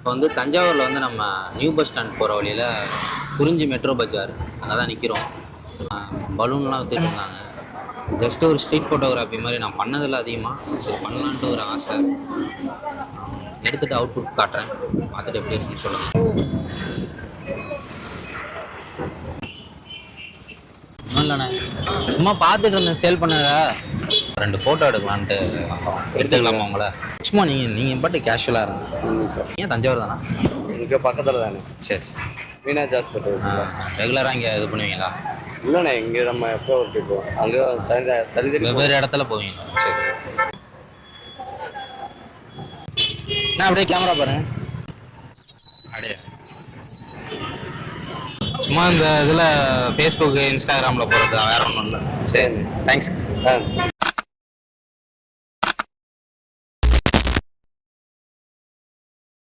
இப்போ வந்து தஞ்சாவூரில் வந்து நம்ம நியூ பஸ் ஸ்டாண்ட் போகிற வழியில் குறிஞ்சி மெட்ரோ பஜார் அங்கே தான் நிற்கிறோம். பலூன்லாம் வித்துட்டு இருந்தாங்க. ஜஸ்ட் ஒரு ஸ்ட்ரீட் ஃபோட்டோகிராஃபி மாதிரி நான் பண்ணதில்லை அதிகமாக. சரி பண்ணலான்ட்டு ஒரு ஆசை. எடுத்துகிட்டு அவுட்புட் காட்டுறேன், பார்த்துட்டு எப்படி இருக்குன்னு சொல்லுங்கள். ஒன்றும் இல்லைண்ணே, சும்மா பார்த்துட்டு இருந்தேன் சேல் பண்ணதா. 2 ஃபோட்டோ எடுக்கலான்ட்டு எடுத்துக்கலாமா உங்களை? சும்மா நீங்கள் பாட்டு கேஷுவலாக இருங்க. ஏன் தஞ்சாவூர் தானே? இங்கே பக்கத்தில் தானே. சரி. மீனாட்சி ஹாஸ்பிட்டல். ரெகுலராக இங்கே இது பண்ணுவீங்களா? இல்லைண்ணே, இங்கே நம்ம எப்போ இருப்போம் அங்கே தனி வெவ்வேறு இடத்துல போவீங்களா? சரி. நான் அப்படியே கேமரா பாருங்க. அப்படியே சும்மா இந்த இதில் ஃபேஸ்புக்கு இன்ஸ்டாகிராமில் போகிறது வேற ஒன்றும் இல்லை. சரி, தேங்க்ஸ்.